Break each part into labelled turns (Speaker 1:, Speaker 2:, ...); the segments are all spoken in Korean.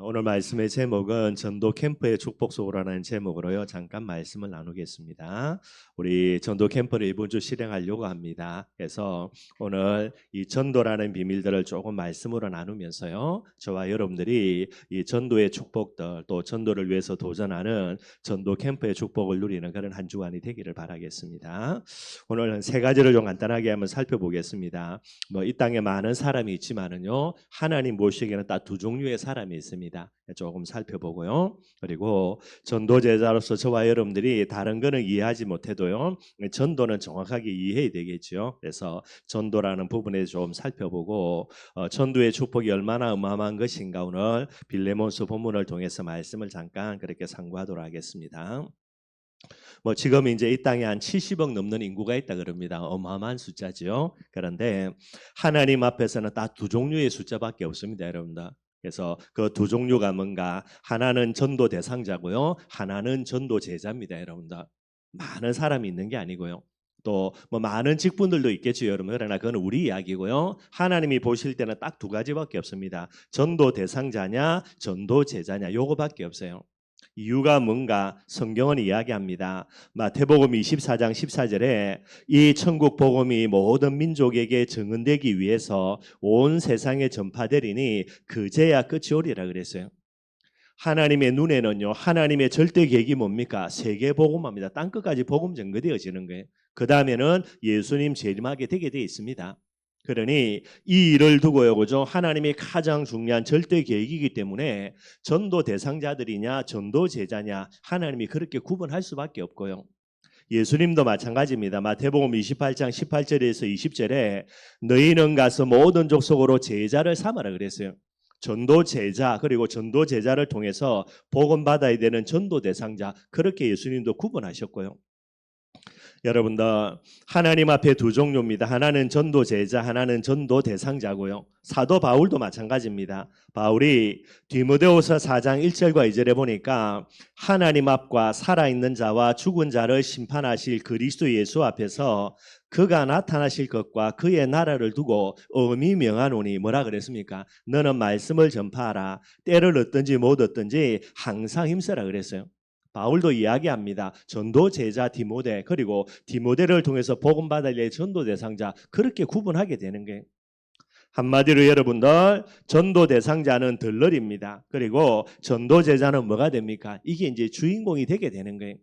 Speaker 1: 오늘 말씀의 제목은 전도 캠프의 축복 속으로라는 제목으로요. 잠깐 말씀을 나누겠습니다. 우리 전도 캠프를 이번 주 실행하려고 합니다. 그래서 오늘 이 전도라는 비밀들을 조금 말씀으로 나누면서요. 저와 여러분들이 이 전도의 축복들 또 전도를 위해서 도전하는 전도 캠프의 축복을 누리는 그런 한 주간이 되기를 바라겠습니다. 오늘 세 가지를 좀 간단하게 한번 살펴보겠습니다. 이 땅에 많은 사람이 있지만은요. 하나님 보시기에는 딱 두 종류의 사람이 있습니다. 조금 살펴보고요. 그리고 전도 제자로서 저와 여러분들이 다른 거는 이해하지 못해도요. 전도는 정확하게 이해해야 되겠죠. 그래서 전도라는 부분에 좀 살펴보고 전도의 축복이 얼마나 어마어마한 것인가 오늘 빌레몬서 본문을 통해서 말씀을 잠깐 그렇게 상고하도록 하겠습니다. 지금 이제 이 땅에 한 70억 넘는 인구가 있다 그럽니다. 어마어마한 숫자죠. 그런데 하나님 앞에서는 딱 두 종류의 숫자밖에 없습니다, 여러분들. 그래서 그 두 종류가 뭔가 하나는 전도 대상자고요, 하나는 전도 제자입니다, 여러분들. 많은 사람이 있는 게 아니고요. 또 많은 직분들도 있겠죠, 여러분. 그러나 그건 우리 이야기고요. 하나님이 보실 때는 딱 두 가지밖에 없습니다. 전도 대상자냐, 전도 제자냐, 요거밖에 없어요. 이유가 뭔가 성경은 이야기합니다. 마태복음 24장 14절에 이 천국 복음이 모든 민족에게 증언되기 위해서 온 세상에 전파되리니 그제야 끝이 오리라 그랬어요. 하나님의 눈에는요, 하나님의 절대 계획이 뭡니까? 세계 복음합니다. 땅끝까지 복음 전거되어지는 거예요. 그 다음에는 예수님 재림하게 되게 돼 있습니다. 그러니 이 일을 두고요, 그죠? 하나님의 가장 중요한 절대 계획이기 때문에 전도 대상자들이냐 전도 제자냐 하나님이 그렇게 구분할 수밖에 없고요. 예수님도 마찬가지입니다. 마태복음 28장 18절에서 20절에 너희는 가서 모든 족속으로 제자를 삼아라 그랬어요. 전도 제자 그리고 전도 제자를 통해서 복음 받아야 되는 전도 대상자, 그렇게 예수님도 구분하셨고요. 여러분들, 하나님 앞에 두 종류입니다. 하나는 전도 제자, 하나는 전도 대상자고요. 사도 바울도 마찬가지입니다. 바울이 디모데후서 4장 1절과 2절에 보니까 하나님 앞과 살아있는 자와 죽은 자를 심판하실 그리스도 예수 앞에서 그가 나타나실 것과 그의 나라를 두고 엄히 명하노니 뭐라 그랬습니까? 너는 말씀을 전파하라. 때를 얻든지 못 얻든지 항상 힘써라 그랬어요. 바울도 이야기합니다. 전도 제자 디모데, 그리고 디모데를 통해서 복음 받을 전도 대상자, 그렇게 구분하게 되는 게, 한마디로 여러분들 전도 대상자는 들러리입니다. 그리고 전도 제자는 뭐가 됩니까? 이게 이제 주인공이 되게 되는 거예요.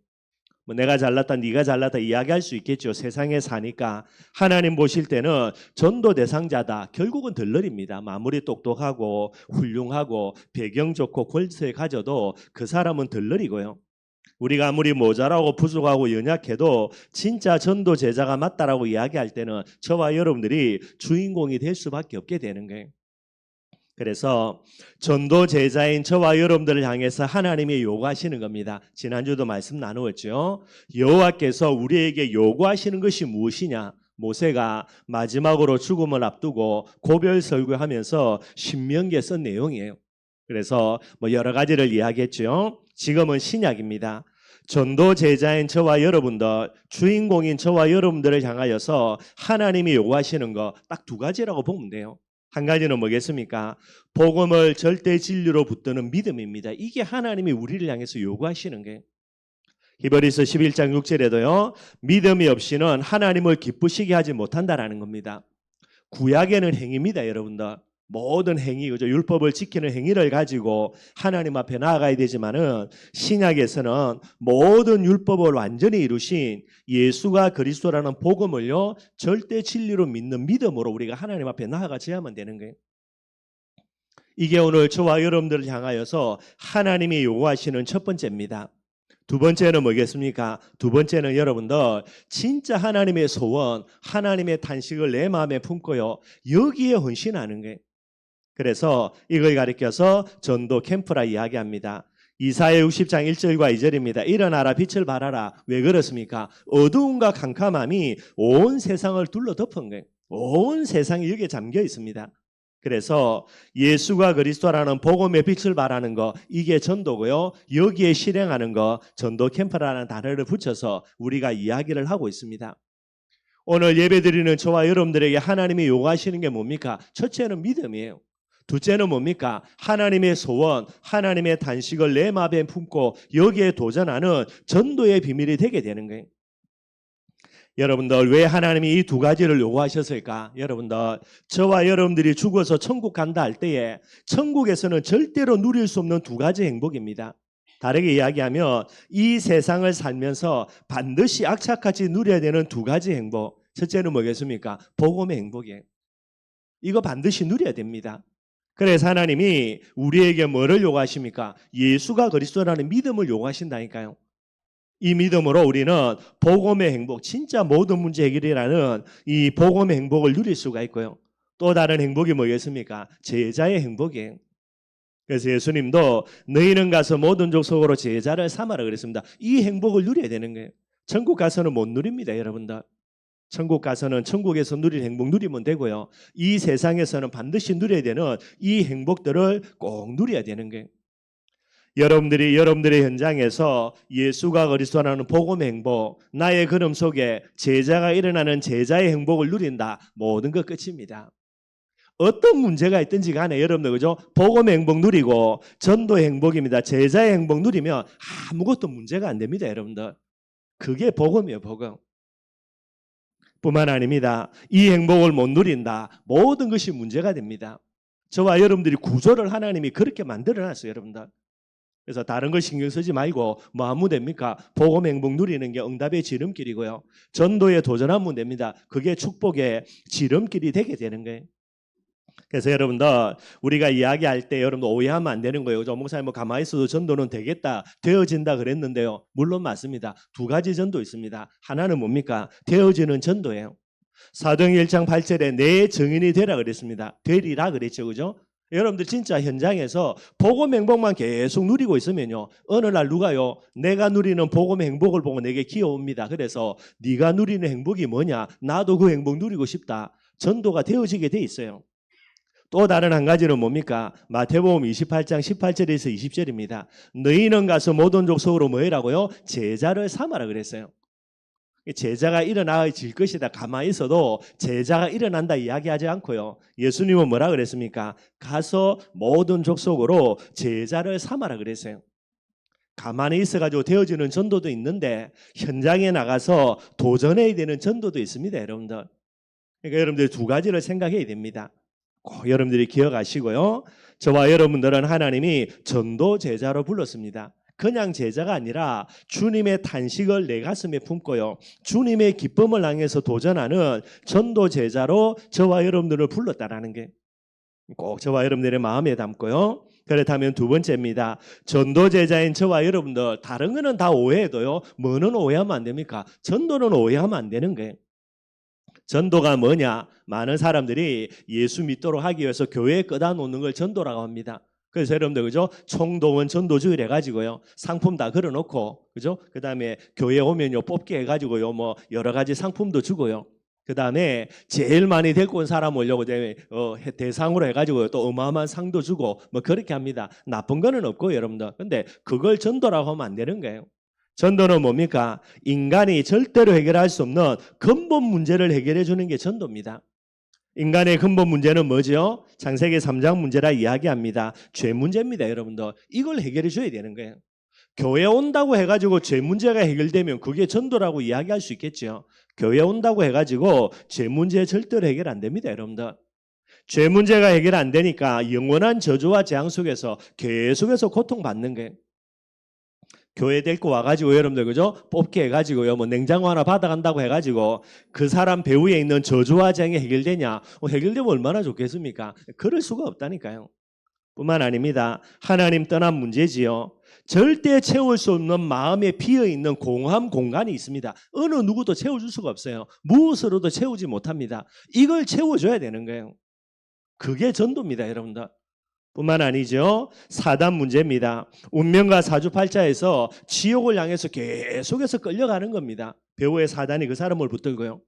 Speaker 1: 내가 잘났다 네가 잘났다 이야기할 수 있겠죠. 세상에 사니까. 하나님 보실 때는 전도 대상자다. 결국은 들러리입니다. 아무리 똑똑하고 훌륭하고 배경 좋고 권세 가져도 그 사람은 들러리고요. 우리가 아무리 모자라고 부족하고 연약해도 진짜 전도 제자가 맞다라고 이야기할 때는 저와 여러분들이 주인공이 될 수밖에 없게 되는 거예요. 그래서 전도 제자인 저와 여러분들을 향해서 하나님이 요구하시는 겁니다. 지난주도 말씀 나누었죠. 여호와께서 우리에게 요구하시는 것이 무엇이냐? 모세가 마지막으로 죽음을 앞두고 고별 설교하면서 신명기에 쓴 내용이에요. 그래서 여러 가지를 이야기했죠. 지금은 신약입니다. 전도 제자인 저와 여러분들, 주인공인 저와 여러분들을 향하여서 하나님이 요구하시는 거 딱 두 가지라고 보면 돼요. 한 가지는 뭐겠습니까? 복음을 절대 진리로 붙드는 믿음입니다. 이게 하나님이 우리를 향해서 요구하시는 게. 히브리서 11장 6절에도요. 믿음이 없이는 하나님을 기쁘시게 하지 못한다라는 겁니다. 구약에는 행위입니다, 여러분들. 모든 행위, 그죠? 율법을 지키는 행위를 가지고 하나님 앞에 나아가야 되지만은 신약에서는 모든 율법을 완전히 이루신 예수가 그리스도라는 복음을요, 절대 진리로 믿는 믿음으로 우리가 하나님 앞에 나아가야만 되는 거예요. 이게 오늘 저와 여러분들을 향하여서 하나님이 요구하시는 첫 번째입니다. 두 번째는 뭐겠습니까? 두 번째는 여러분들 진짜 하나님의 소원, 하나님의 탄식을 내 마음에 품고요, 여기에 헌신하는 거예요. 그래서 이걸 가리켜서 전도 캠프라 이야기합니다. 이사야 60장 1절과 2절입니다. 일어나라 빛을 발하라. 왜 그렇습니까? 어두움과 캄캄함이 온 세상을 둘러 덮은 거예요. 온 세상이 여기에 잠겨 있습니다. 그래서 예수가 그리스도라는 복음의 빛을 발하는 거, 이게 전도고요. 여기에 실행하는 거, 전도 캠프라는 단어를 붙여서 우리가 이야기를 하고 있습니다. 오늘 예배드리는 저와 여러분들에게 하나님이 요구하시는 게 뭡니까? 첫째는 믿음이에요. 둘째는 뭡니까? 하나님의 소원, 하나님의 단식을 내 마음에 품고 여기에 도전하는 전도의 비밀이 되게 되는 거예요. 여러분들 왜 하나님이 이 두 가지를 요구하셨을까? 여러분들 저와 여러분들이 죽어서 천국 간다 할 때에 천국에서는 절대로 누릴 수 없는 두 가지 행복입니다. 다르게 이야기하면 이 세상을 살면서 반드시 악착같이 누려야 되는 두 가지 행복. 첫째는 뭐겠습니까? 복음의 행복이에요. 이거 반드시 누려야 됩니다. 그래서 하나님이 우리에게 뭐를 요구하십니까? 예수가 그리스도라는 믿음을 요구하신다니까요. 이 믿음으로 우리는 복음의 행복, 진짜 모든 문제 해결이라는 이 복음의 행복을 누릴 수가 있고요. 또 다른 행복이 뭐겠습니까? 제자의 행복이에요. 그래서 예수님도 너희는 가서 모든 족속으로 제자를 삼아라 그랬습니다. 이 행복을 누려야 되는 거예요. 천국 가서는 못 누립니다, 여러분들. 천국 가서는 천국에서 누릴 행복 누리면 되고요. 이 세상에서는 반드시 누려야 되는 이 행복들을 꼭 누려야 되는 거예요. 여러분들이 여러분들의 현장에서 예수가 그리스도라는 복음의 행복, 나의 걸음 속에 제자가 일어나는 제자의 행복을 누린다. 모든 것 끝입니다. 어떤 문제가 있든지 간에 여러분들 그죠? 복음의 행복 누리고 전도의 행복입니다. 제자의 행복 누리면 아무것도 문제가 안 됩니다, 여러분들. 그게 복음이에요, 복음. 뿐만 아닙니다. 이 행복을 못 누린다. 모든 것이 문제가 됩니다. 저와 여러분들이 구조를 하나님이 그렇게 만들어놨어요, 여러분들. 그래서 다른 걸 신경 쓰지 말고 뭐 하면 됩니까? 복음 행복 누리는 게 응답의 지름길이고요. 전도에 도전하면 됩니다. 그게 축복의 지름길이 되게 되는 거예요. 그래서 여러분들 우리가 이야기할 때 여러분들 오해하면 안 되는 거예요. 목사님 뭐 가만히 있어도 전도는 되겠다, 되어진다 그랬는데요. 물론 맞습니다. 두 가지 전도 있습니다. 하나는 뭡니까? 되어지는 전도예요. 사도행 1장 8절에 내 증인이 되라 그랬습니다. 되리라 그랬죠, 그죠? 여러분들 진짜 현장에서 복음 행복만 계속 누리고 있으면요, 어느 날 누가요, 내가 누리는 복음 행복을 보고 내게 기어옵니다. 그래서 네가 누리는 행복이 뭐냐? 나도 그 행복 누리고 싶다. 전도가 되어지게 돼 있어요. 또 다른 한 가지는 뭡니까? 마태복음 28장 18절에서 20절입니다. 너희는 가서 모든 족속으로 뭐 해라고요? 제자를 삼아라 그랬어요. 제자가 일어나질 것이다. 가만히 있어도 제자가 일어난다 이야기하지 않고요. 예수님은 뭐라 그랬습니까? 가서 모든 족속으로 제자를 삼아라 그랬어요. 가만히 있어가지고 되어지는 전도도 있는데 현장에 나가서 도전해야 되는 전도도 있습니다, 여러분들. 그러니까 여러분들 두 가지를 생각해야 됩니다. 꼭 여러분들이 기억하시고요. 저와 여러분들은 하나님이 전도 제자로 불렀습니다. 그냥 제자가 아니라 주님의 탄식을 내 가슴에 품고요, 주님의 기쁨을 향해서 도전하는 전도 제자로 저와 여러분들을 불렀다라는 게 꼭 저와 여러분들의 마음에 담고요. 그렇다면 두 번째입니다. 전도 제자인 저와 여러분들, 다른 거는 다 오해해도요, 뭐는 오해하면 안 됩니까? 전도는 오해하면 안 되는 거예요. 전도가 뭐냐? 많은 사람들이 예수 믿도록 하기 위해서 교회에 끄다 놓는 걸 전도라고 합니다. 그래서 여러분들 그죠? 총동원 전도주일 해가지고요, 상품 다 걸어놓고 그죠? 그 다음에 교회 오면요 뽑기 해가지고요 뭐 여러 가지 상품도 주고요. 그 다음에 제일 많이 데리고 온 사람 오려고 대상으로 해가지고 또 어마어마한 상도 주고 뭐 그렇게 합니다. 나쁜 거는 없고 여러분들. 근데 그걸 전도라고 하면 안 되는 거예요. 전도는 뭡니까? 인간이 절대로 해결할 수 없는 근본 문제를 해결해 주는 게 전도입니다. 인간의 근본 문제는 뭐죠? 창세기 3장 문제라 이야기합니다. 죄 문제입니다, 여러분들. 이걸 해결해 줘야 되는 거예요. 교회 온다고 해가지고 죄 문제가 해결되면 그게 전도라고 이야기할 수 있겠죠. 교회 온다고 해가지고 죄 문제 절대로 해결 안 됩니다, 여러분들. 죄 문제가 해결 안 되니까 영원한 저주와 재앙 속에서 계속해서 고통받는 거예요. 교회 데리고 와가지고 여러분들 그죠? 뽑기 해가지고요 뭐 냉장고 하나 받아간다고 해가지고 그 사람 배후에 있는 저주와 재앙이 해결되냐? 해결되면 얼마나 좋겠습니까? 그럴 수가 없다니까요. 뿐만 아닙니다. 하나님 떠난 문제지요. 절대 채울 수 없는 마음에 비어있는 공허한 공간이 있습니다. 어느 누구도 채워줄 수가 없어요. 무엇으로도 채우지 못합니다. 이걸 채워줘야 되는 거예요. 그게 전도입니다, 여러분들. 뿐만 아니죠. 사단 문제입니다. 운명과 사주팔자에서 지옥을 향해서 계속해서 끌려가는 겁니다. 배후의 사단이 그 사람을 붙들고요.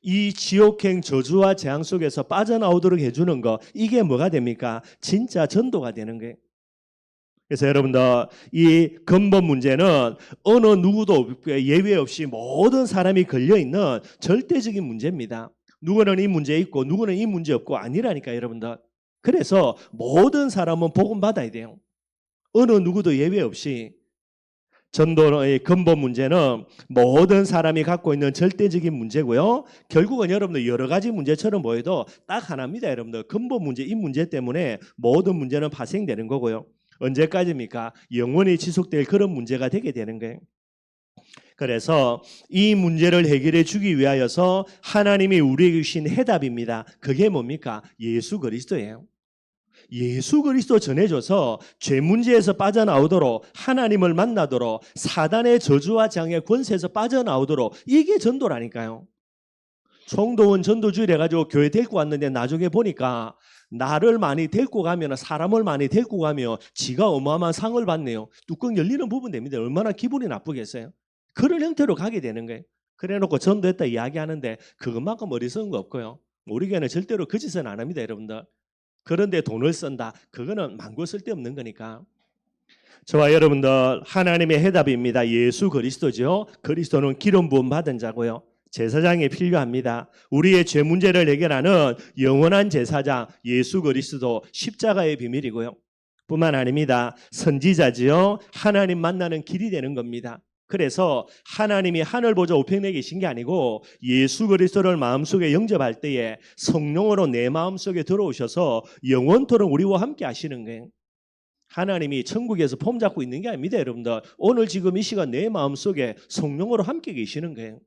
Speaker 1: 이 지옥행 저주와 재앙 속에서 빠져나오도록 해주는 거, 이게 뭐가 됩니까? 진짜 전도가 되는 거예요. 그래서 여러분들 이 근본 문제는 어느 누구도 예외 없이 모든 사람이 걸려있는 절대적인 문제입니다. 누구는 이 문제 있고 누구는 이 문제 없고 아니라니까, 여러분들. 그래서 모든 사람은 복음 받아야 돼요. 어느 누구도 예외 없이. 전도의 근본 문제는 모든 사람이 갖고 있는 절대적인 문제고요. 결국은 여러분들 여러 가지 문제처럼 보여도 딱 하나입니다. 여러분들 근본 문제, 이 문제 때문에 모든 문제는 발생되는 거고요. 언제까지입니까? 영원히 지속될 그런 문제가 되게 되는 거예요. 그래서 이 문제를 해결해 주기 위하여서 하나님이 우리에게 주신 해답입니다. 그게 뭡니까? 예수 그리스도예요. 예수 그리스도 전해줘서 죄 문제에서 빠져나오도록, 하나님을 만나도록, 사단의 저주와 장애 권세에서 빠져나오도록, 이게 전도라니까요. 총도원 전도주의를 해가지고 교회 데리고 왔는데 나중에 보니까 나를 많이 데리고 가면, 사람을 많이 데리고 가면 지가 어마어마한 상을 받네요. 뚜껑 열리는 부분 됩니다. 얼마나 기분이 나쁘겠어요. 그런 형태로 가게 되는 거예요. 그래놓고 전도했다 이야기하는데 그것만큼 어리석은 거 없고요. 우리 교회는 절대로 그 짓은 안 합니다. 여러분들. 그런데 돈을 쓴다. 그거는 망고 쓸데없는 거니까. 저와 여러분들 하나님의 해답입니다. 예수 그리스도죠. 그리스도는 기름 부음 받은 자고요. 제사장이 필요합니다. 우리의 죄 문제를 해결하는 영원한 제사장 예수 그리스도, 십자가의 비밀이고요. 뿐만 아닙니다. 선지자지요. 하나님 만나는 길이 되는 겁니다. 그래서 하나님이 하늘 보좌 우편에 계신 게 아니고 예수 그리스도를 마음속에 영접할 때에 성령으로 내 마음속에 들어오셔서 영원토록 우리와 함께 하시는 거예요. 하나님이 천국에서 폼 잡고 있는 게 아닙니다. 여러분들 오늘 지금 이 시간 내 마음속에 성령으로 함께 계시는 거예요.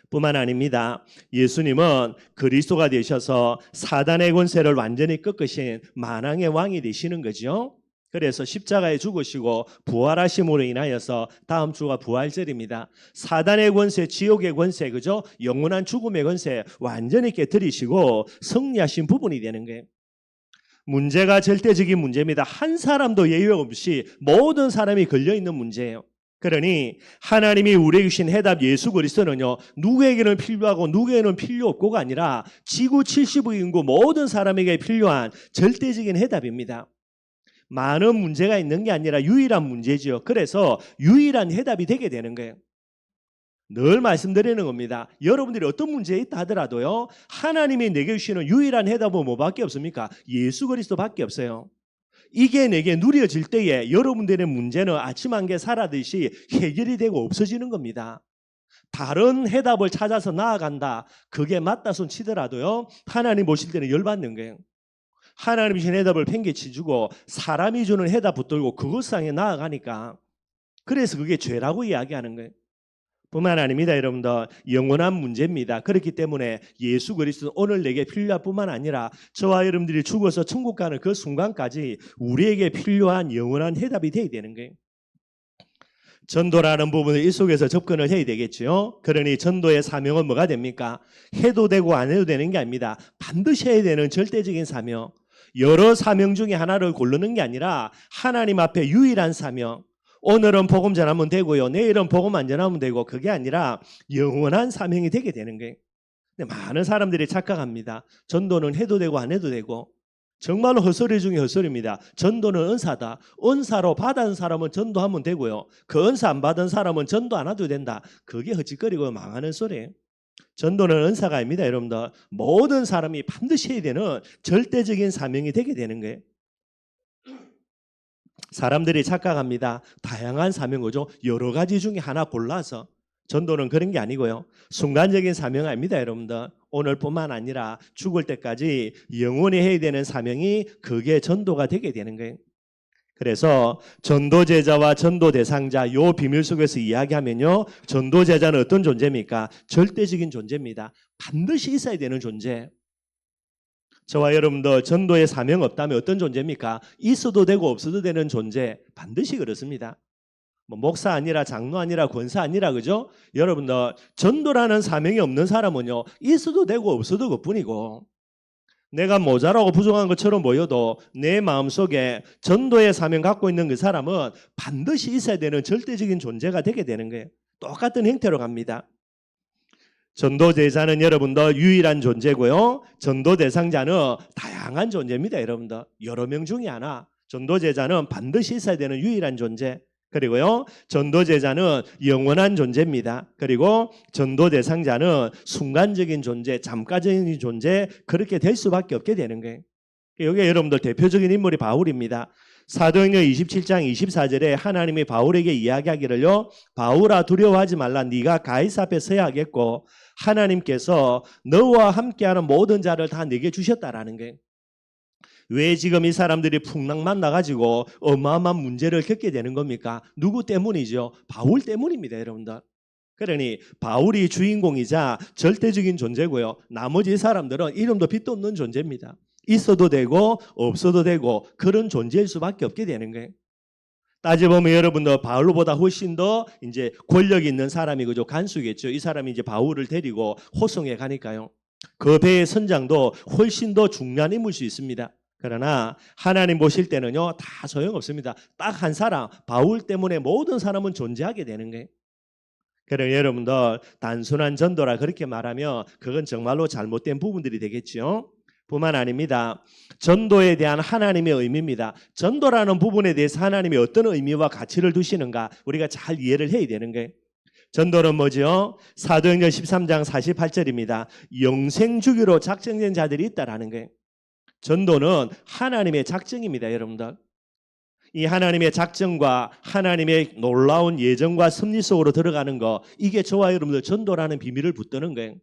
Speaker 1: 뿐만 아닙니다. 예수님은 그리스도가 되셔서 사단의 권세를 완전히 꺾으신 만왕의 왕이 되시는 거죠. 그래서 십자가에 죽으시고 부활하심으로 인하여서 다음 주가 부활절입니다. 사단의 권세, 지옥의 권세, 그죠? 영원한 죽음의 권세 완전히 깨뜨리시고 승리하신 부분이 되는 거예요. 문제가 절대적인 문제입니다. 한 사람도 예외 없이 모든 사람이 걸려있는 문제예요. 그러니 하나님이 우리에게 주신 해답 예수 그리스도는요, 누구에게는 필요하고 누구에게는 필요 없고가 아니라 지구 70억 인구 모든 사람에게 필요한 절대적인 해답입니다. 많은 문제가 있는 게 아니라 유일한 문제지요. 그래서 유일한 해답이 되게 되는 거예요. 늘 말씀드리는 겁니다. 여러분들이 어떤 문제에 있다 하더라도요, 하나님이 내게 주시는 유일한 해답은 뭐밖에 없습니까? 예수 그리스도밖에 없어요. 이게 내게 누려질 때에 여러분들의 문제는 아침 한개 살아듯이 해결이 되고 없어지는 겁니다. 다른 해답을 찾아서 나아간다. 그게 맞다 손 치더라도요, 하나님 보실 때는 열받는 거예요. 하나님이 주신 해답을 팽개치주고 사람이 주는 해답 붙들고 그것 향해 나아가니까, 그래서 그게 죄라고 이야기하는 거예요. 뿐만 아닙니다. 여러분들 영원한 문제입니다. 그렇기 때문에 예수 그리스도는 오늘 내게 필요할 뿐만 아니라 저와 여러분들이 죽어서 천국 가는 그 순간까지 우리에게 필요한 영원한 해답이 되어야 되는 거예요. 전도라는 부분을 이 속에서 접근을 해야 되겠죠. 그러니 전도의 사명은 뭐가 됩니까? 해도 되고 안 해도 되는 게 아닙니다. 반드시 해야 되는 절대적인 사명. 여러 사명 중에 하나를 고르는 게 아니라 하나님 앞에 유일한 사명. 오늘은 복음 전하면 되고요. 내일은 복음 안 전하면 되고, 그게 아니라 영원한 사명이 되게 되는 거예요. 근데 많은 사람들이 착각합니다. 전도는 해도 되고 안 해도 되고. 정말로 헛소리 중에 헛소리입니다. 전도는 은사다. 은사로 받은 사람은 전도하면 되고요. 그 은사 안 받은 사람은 전도 안 해도 된다. 그게 헛짓거리고 망하는 소리예요. 전도는 은사가 아닙니다. 여러분들 모든 사람이 반드시 해야 되는 절대적인 사명이 되게 되는 거예요. 사람들이 착각합니다. 다양한 사명, 거죠. 여러 가지 중에 하나 골라서. 전도는 그런 게 아니고요. 순간적인 사명 아닙니다. 여러분들 오늘뿐만 아니라 죽을 때까지 영원히 해야 되는 사명이, 그게 전도가 되게 되는 거예요. 그래서 전도제자와 전도대상자 요 비밀 속에서 이야기하면요, 전도제자는 어떤 존재입니까? 절대적인 존재입니다. 반드시 있어야 되는 존재. 저와 여러분들 전도에 사명 없다면 어떤 존재입니까? 있어도 되고 없어도 되는 존재. 반드시 그렇습니다. 뭐 목사 아니라 장로 아니라 권사 아니라, 그죠? 여러분들 전도라는 사명이 없는 사람은요, 있어도 되고 없어도 그뿐이고, 내가 모자라고 부족한 것처럼 보여도 내 마음속에 전도의 사명 갖고 있는 그 사람은 반드시 있어야 되는 절대적인 존재가 되게 되는 거예요. 똑같은 형태로 갑니다. 전도제자는 여러분들 유일한 존재고요. 전도대상자는 다양한 존재입니다. 여러분들 여러 명 중에 하나. 전도제자는 반드시 있어야 되는 유일한 존재. 그리고요, 전도제자는 영원한 존재입니다. 그리고 전도대상자는 순간적인 존재, 잠깐적인 존재, 그렇게 될 수밖에 없게 되는 거예요. 여기 여러분들 대표적인 인물이 바울입니다. 사도행전 27장 24절에 하나님이 바울에게 이야기하기를요. 바울아 두려워하지 말라. 네가 가이사 앞에 서야 하겠고 하나님께서 너와 함께하는 모든 자를 다 네게 주셨다라는 거예요. 왜 지금 이 사람들이 풍랑만 나가지고 어마어마한 문제를 겪게 되는 겁니까? 누구 때문이죠? 바울 때문입니다, 여러분들. 그러니 바울이 주인공이자 절대적인 존재고요. 나머지 사람들은 이름도 빛도 없는 존재입니다. 있어도 되고 없어도 되고 그런 존재일 수밖에 없게 되는 거예요. 따져보면 여러분들 바울보다 훨씬 더 이제 권력 있는 사람이 그죠? 간수겠죠. 이 사람이 이제 바울을 데리고 호송에 가니까요. 그 배의 선장도 훨씬 더 중요한 인물일 수 있습니다. 그러나 하나님 보실 때는요 다 소용없습니다. 딱 한 사람 바울 때문에 모든 사람은 존재하게 되는 거예요. 그럼 여러분들 단순한 전도라 그렇게 말하면 그건 정말로 잘못된 부분들이 되겠죠. 뿐만 아닙니다. 전도에 대한 하나님의 의미입니다. 전도라는 부분에 대해서 하나님이 어떤 의미와 가치를 두시는가 우리가 잘 이해를 해야 되는 거예요. 전도는 뭐죠? 사도행전 13장 48절입니다. 영생 주기로 작정된 자들이 있다라는 거예요. 전도는 하나님의 작정입니다, 여러분들. 이 하나님의 작정과 하나님의 놀라운 예정과 섭리 속으로 들어가는 거 이게 저와 여러분들 전도라는 비밀을 붙드는 거예요.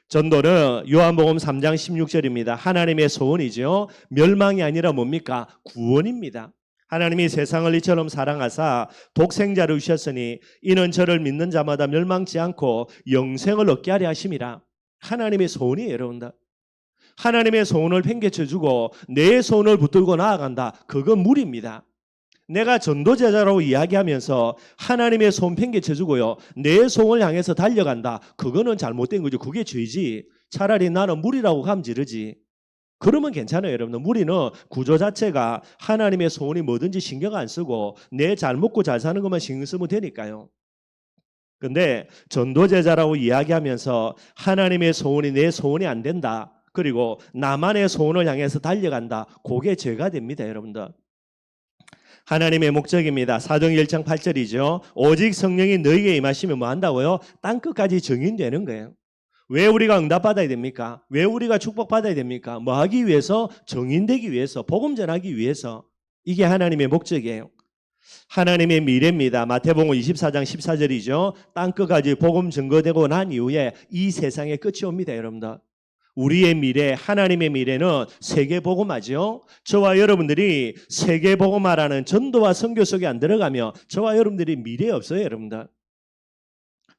Speaker 1: 전도는 요한복음 3장 16절입니다. 하나님의 소원이죠. 멸망이 아니라 뭡니까? 구원입니다. 하나님이 세상을 이처럼 사랑하사 독생자를 주셨으니 이는 저를 믿는 자마다 멸망치 않고 영생을 얻게 하려 하심이라. 하나님의 소원이에요, 여러분들. 하나님의 소원을 팽개쳐주고 내 소원을 붙들고 나아간다. 그건 무리입니다. 내가 전도제자라고 이야기하면서 하나님의 소원 팽개쳐주고요. 내 소원을 향해서 달려간다. 그거는 잘못된 거죠. 그게 죄지. 차라리 나는 무리라고 감지르지. 그러면 괜찮아요, 여러분. 무리는 구조 자체가 하나님의 소원이 뭐든지 신경 안 쓰고 내 잘 먹고 잘 사는 것만 신경 쓰면 되니까요. 근데 전도제자라고 이야기하면서 하나님의 소원이 내 소원이 안 된다. 그리고 나만의 소원을 향해서 달려간다. 그게 죄가 됩니다, 여러분들. 하나님의 목적입니다. 사도행전 1장 8절이죠. 오직 성령이 너희에게 임하시면 뭐 한다고요? 땅끝까지 증인되는 거예요. 왜 우리가 응답받아야 됩니까? 왜 우리가 축복받아야 됩니까? 뭐 하기 위해서? 증인되기 위해서, 복음 전하기 위해서. 이게 하나님의 목적이에요. 하나님의 미래입니다. 마태복음 24장 14절이죠. 땅끝까지 복음 증거되고 난 이후에 이 세상의 끝이 옵니다, 여러분들. 우리의 미래, 하나님의 미래는 세계복음화죠. 저와 여러분들이 세계복음화라는 전도와 선교 속에 안 들어가면 저와 여러분들이 미래 없어요, 여러분들.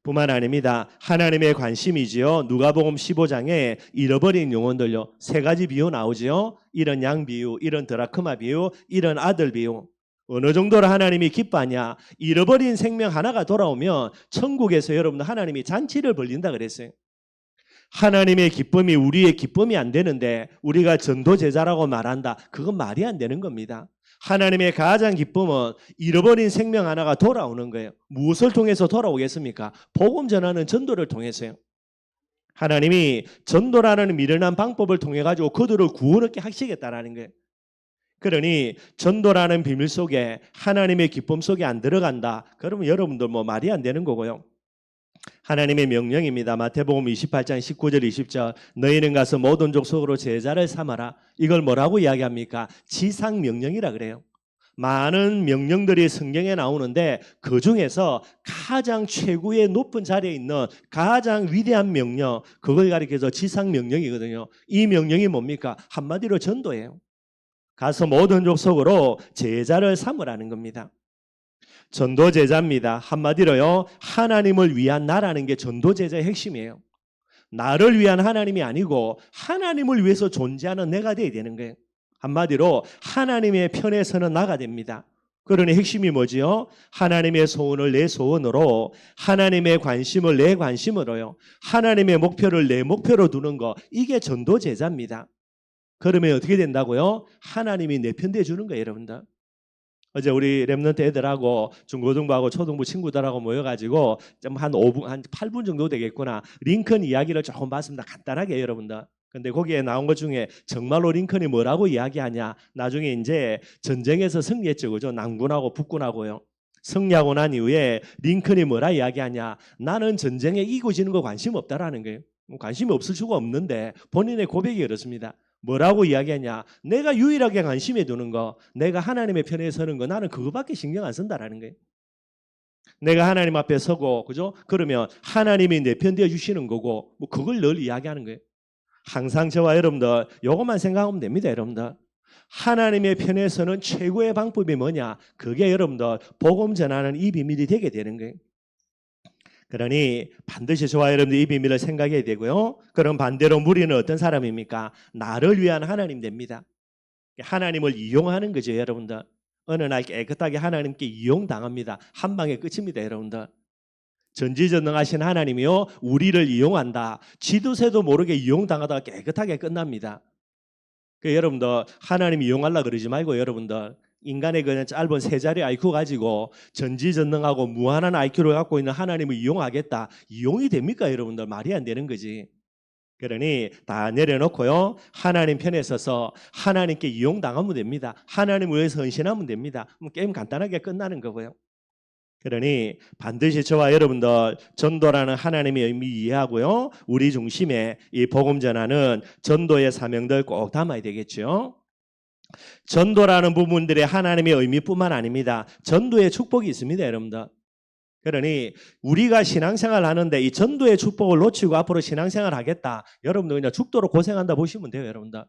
Speaker 1: 뿐만 아닙니다. 하나님의 관심이지요. 누가복음 15장에 잃어버린 영혼들요. 세 가지 비유 나오지요. 이런 양 비유, 이런 드라크마 비유, 이런 아들 비유. 어느 정도로 하나님이 기뻐하냐? 잃어버린 생명 하나가 돌아오면 천국에서 여러분들 하나님이 잔치를 벌린다 그랬어요. 하나님의 기쁨이 우리의 기쁨이 안 되는데 우리가 전도제자라고 말한다. 그건 말이 안 되는 겁니다. 하나님의 가장 기쁨은 잃어버린 생명 하나가 돌아오는 거예요. 무엇을 통해서 돌아오겠습니까? 복음 전하는 전도를 통해서요. 하나님이 전도라는 미련한 방법을 통해 가지고 그들을 구원하게 하시겠다라는 거예요. 그러니 전도라는 비밀 속에 하나님의 기쁨 속에 안 들어간다. 그러면 여러분들 뭐 말이 안 되는 거고요. 하나님의 명령입니다. 마태복음 28장 19절 20절 너희는 가서 모든 족속으로 제자를 삼아라. 이걸 뭐라고 이야기합니까? 지상 명령이라 그래요. 많은 명령들이 성경에 나오는데 그중에서 가장 최고의 높은 자리에 있는 가장 위대한 명령 그걸 가리켜서 지상 명령이거든요. 이 명령이 뭡니까? 한마디로 전도예요. 가서 모든 족속으로 제자를 삼으라는 겁니다. 전도제자입니다. 한마디로요. 하나님을 위한 나라는 게 전도제자의 핵심이에요. 나를 위한 하나님이 아니고 하나님을 위해서 존재하는 내가 돼야 되는 거예요. 한마디로 하나님의 편에 서는 나가 됩니다. 그러니 핵심이 뭐지요? 하나님의 소원을 내 소원으로 하나님의 관심을 내 관심으로요. 하나님의 목표를 내 목표로 두는 거 이게 전도제자입니다. 그러면 어떻게 된다고요? 하나님이 내 편 돼주는 거예요, 여러분들. 어제 우리 렘넌트 애들하고 중고등부하고 초등부 친구들하고 모여가지고 좀 한 5분, 한 8분 정도 되겠구나. 링컨 이야기를 조금 봤습니다. 간단하게 여러분들. 근데 거기에 나온 것 중에 정말로 링컨이 뭐라고 이야기하냐. 나중에 이제 전쟁에서 승리했죠. 그죠? 남군하고 북군하고요. 승리하고 난 이후에 링컨이 뭐라 이야기하냐. 나는 전쟁에 이기고 지는 거 관심 없다라는 거예요. 관심이 없을 수가 없는데 본인의 고백이 그렇습니다. 뭐라고 이야기하냐? 내가 유일하게 관심에 두는 거, 내가 하나님의 편에 서는 거, 나는 그거밖에 신경 안 쓴다라는 거예요. 내가 하나님 앞에 서고, 그죠? 그러면 하나님이 내 편 되어 주시는 거고, 뭐 그걸 늘 이야기하는 거예요. 항상 저와 여러분들 요것만 생각하면 됩니다, 여러분들. 하나님의 편에 서는 최고의 방법이 뭐냐? 그게 여러분들 복음 전하는 이 비밀이 되게 되는 거예요. 그러니 반드시 저와 여러분들 이 비밀을 생각해야 되고요. 그럼 반대로 무리는 어떤 사람입니까? 나를 위한 하나님 됩니다. 하나님을 이용하는 거죠, 여러분들. 어느 날 깨끗하게 하나님께 이용당합니다. 한 방에 끝입니다, 여러분들. 전지전능하신 하나님이요, 우리를 이용한다. 지도새도 모르게 이용당하다가 깨끗하게 끝납니다. 여러분들 하나님 이용하려고 그러지 말고 여러분들 인간의 그냥 짧은 세 자리 IQ 가지고 전지전능하고 무한한 IQ를 갖고 있는 하나님을 이용하겠다. 이용이 됩니까, 여러분들? 말이 안 되는 거지. 그러니 다 내려놓고요. 하나님 편에 서서 하나님께 이용당하면 됩니다. 하나님을 위해서 헌신하면 됩니다. 게임 간단하게 끝나는 거고요. 그러니 반드시 저와 여러분들 전도라는 하나님의 의미 이해하고요. 우리 중심에 이 복음 전하는 전도의 사명들 꼭 담아야 되겠죠. 전도라는 부분들의 하나님의 의미뿐만 아닙니다. 전도의 축복이 있습니다, 여러분들. 그러니 우리가 신앙생활 하는데 이 전도의 축복을 놓치고 앞으로 신앙생활 하겠다. 여러분들 그냥 죽도록 고생한다 보시면 돼요, 여러분들.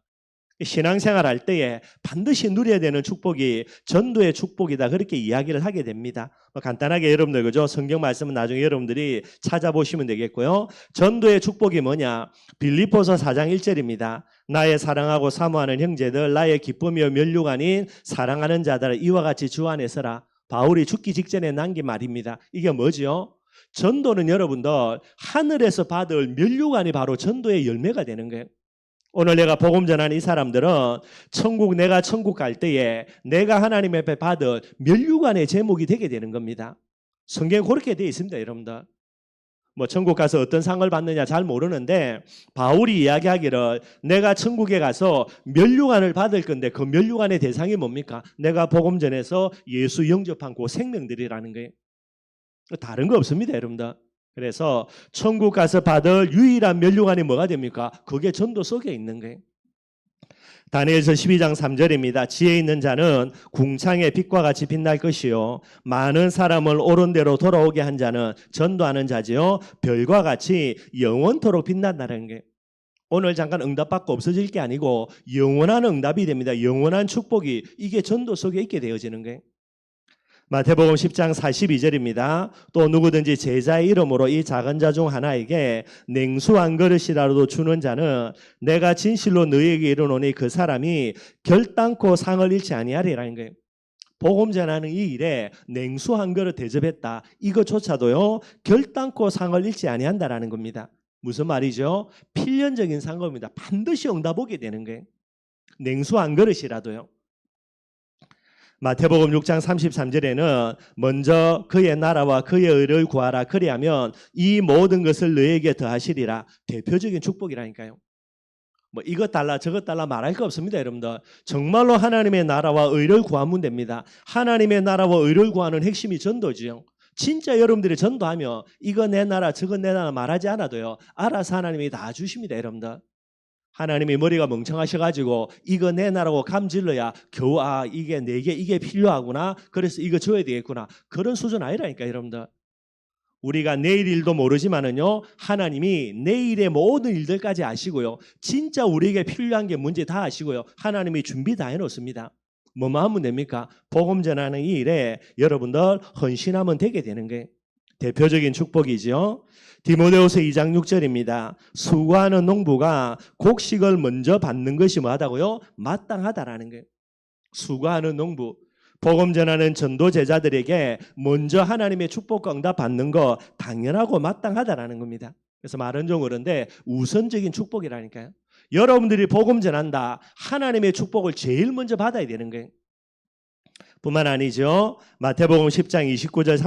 Speaker 1: 신앙생활 할 때에 반드시 누려야 되는 축복이 전도의 축복이다. 그렇게 이야기를 하게 됩니다. 간단하게 여러분들 그죠? 성경 말씀은 나중에 여러분들이 찾아보시면 되겠고요. 전도의 축복이 뭐냐? 빌립보서 4장 1절입니다. 나의 사랑하고 사모하는 형제들, 나의 기쁨이요 면류가 아닌 사랑하는 자들을 이와 같이 주 안에 서라. 바울이 죽기 직전에 남긴 말입니다. 이게 뭐죠? 전도는 여러분들 하늘에서 받을 면류관이 바로 전도의 열매가 되는 거예요. 오늘 내가 복음 전하는 이 사람들은 내가 천국 갈 때에 내가 하나님 앞에 받을 면류관의 제목이 되게 되는 겁니다. 성경에 그렇게 되어 있습니다, 여러분들. 뭐 천국 가서 어떤 상을 받느냐 잘 모르는데 바울이 이야기하기를 내가 천국에 가서 면류관을 받을 건데 그 면류관의 대상이 뭡니까? 내가 복음 전해서 예수 영접한 그 생명들이라는 거예요. 다른 거 없습니다, 여러분들. 그래서 천국 가서 받을 유일한 면류관이 뭐가 됩니까? 그게 전도 속에 있는 거예요. 다니엘서 12장 3절입니다. 지혜 있는 자는 궁창의 빛과 같이 빛날 것이요 많은 사람을 옳은 대로 돌아오게 한 자는 전도하는 자지요 별과 같이 영원토록 빛난다는 게 오늘 잠깐 응답받고 없어질 게 아니고 영원한 응답이 됩니다. 영원한 축복이 이게 전도 속에 있게 되어지는 거예요. 마태복음 10장 42절입니다. 또 누구든지 제자의 이름으로 이 작은 자 중 하나에게 냉수 한 그릇이라도 주는 자는 내가 진실로 너희에게 이르노니 그 사람이 결단코 상을 잃지 아니하리라는 거예요. 복음 전하는 이 일에 냉수 한 그릇 대접했다. 이것조차도요 결단코 상을 잃지 아니한다라는 겁니다. 무슨 말이죠? 필연적인 상급입니다. 반드시 응답 오게 되는 거예요. 냉수 한 그릇이라도요. 마태복음 6장 33절에는 먼저 그의 나라와 그의 의를 구하라. 그리하면 이 모든 것을 너에게 더하시리라. 대표적인 축복이라니까요. 뭐 이것 달라 저것 달라 말할 거 없습니다, 여러분들. 정말로 하나님의 나라와 의를 구하면 됩니다. 하나님의 나라와 의를 구하는 핵심이 전도지요. 진짜 여러분들이 전도하면 이거 내 나라 저거 내 나라 말하지 않아도요. 알아서 하나님이 다 주십니다, 여러분들. 하나님이 머리가 멍청하셔가지고 이거 내놔라고 감질러야 겨우 이게 내게 이게 필요하구나. 그래서 이거 줘야 되겠구나. 그런 수준 아니라니까, 여러분들. 우리가 내일 일도 모르지만은요. 하나님이 내일의 모든 일들까지 아시고요. 진짜 우리에게 필요한 게 뭔지 다 아시고요. 하나님이 준비 다 해놓습니다. 뭐만 하면 됩니까? 복음 전하는 이 일에 여러분들 헌신하면 되게 되는 게 대표적인 축복이죠. 디모데후서 2장 6절입니다. 수고하는 농부가 곡식을 먼저 받는 것이 뭐하다고요? 마땅하다라는 거예요. 수고하는 농부. 복음 전하는 전도 제자들에게 먼저 하나님의 축복과 응답 받는 거 당연하고 마땅하다라는 겁니다. 그래서 말은 좀 그런데 우선적인 축복이라니까요. 여러분들이 복음 전한다. 하나님의 축복을 제일 먼저 받아야 되는 거예요. 뿐만 아니죠. 마태복음 10장 29절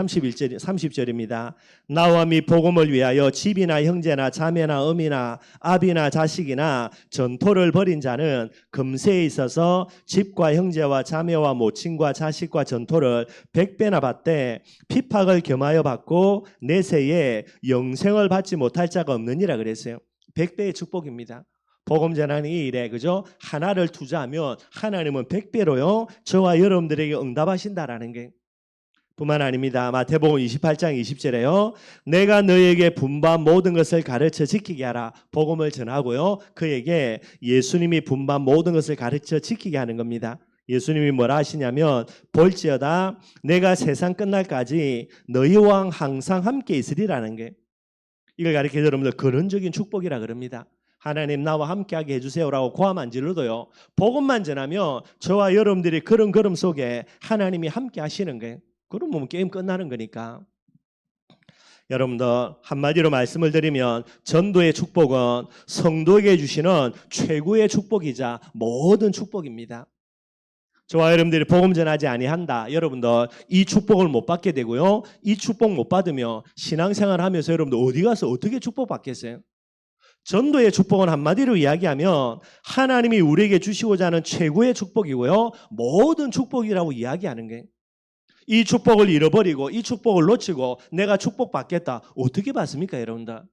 Speaker 1: 30절입니다. 나와 미 복음을 위하여 집이나 형제나 자매나 어미나 아비나 자식이나 전토를 벌인 자는 금세에 있어서 집과 형제와 자매와 모친과 자식과 전토를 100배나 받되 핍박을 겸하여 받고 내세에 영생을 받지 못할 자가 없느니라 그랬어요. 100배의 축복입니다. 복음 전하는 이 일에 그죠? 하나를 투자하면 하나님은 100배로요. 저와 여러분들에게 응답하신다라는 게 뿐만 아닙니다. 마태복음 28장 20절에요. 내가 너에게 분반 모든 것을 가르쳐 지키게 하라. 복음을 전하고요. 그에게 예수님이 분반 모든 것을 가르쳐 지키게 하는 겁니다. 예수님이 뭐라 하시냐면 볼지어다 내가 세상 끝날까지 너희와 항상 함께 있으리라는 게 이걸 가르쳐 여러분들 근원적인 축복이라 그럽니다. 하나님 나와 함께하게 해주세요라고 고함 안 질러도요. 복음만 전하면 저와 여러분들이 그런 걸음 속에 하나님이 함께 하시는 거예요. 그러면 게임 끝나는 거니까. 여러분들 한마디로 말씀을 드리면 전도의 축복은 성도에게 주시는 최고의 축복이자 모든 축복입니다. 저와 여러분들이 복음 전하지 아니한다. 여러분들 이 축복을 못 받게 되고요. 이 축복 못 받으면 신앙생활 하면서 여러분들 어디 가서 어떻게 축복 받겠어요? 전도의 축복은 한마디로 이야기하면 하나님이 우리에게 주시고자 하는 최고의 축복이고요. 모든 축복이라고 이야기하는 게 이 축복을 잃어버리고 이 축복을 놓치고 내가 축복받겠다. 어떻게 받습니까, 여러분들?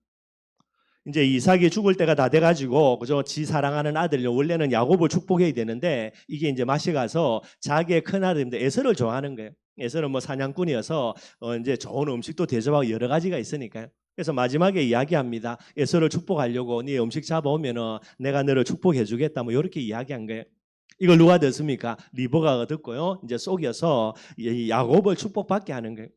Speaker 1: 이제 이삭이 죽을 때가 다 돼가지고 그죠? 지 사랑하는 아들요. 원래는 야곱을 축복해야 되는데 이게 이제 맛이 가서 자기의 큰 아들인데 에서를 좋아하는 거예요. 에서는 뭐 사냥꾼이어서 이제 좋은 음식도 대접하고 여러 가지가 있으니까요. 그래서 마지막에 이야기합니다. 에서를 축복하려고 네 음식 잡아오면은 내가 너를 축복해주겠다. 뭐 이렇게 이야기한 거예요. 이걸 누가 듣습니까? 리브가가 듣고요. 이제 속여서 야곱을 축복받게 하는 거예요.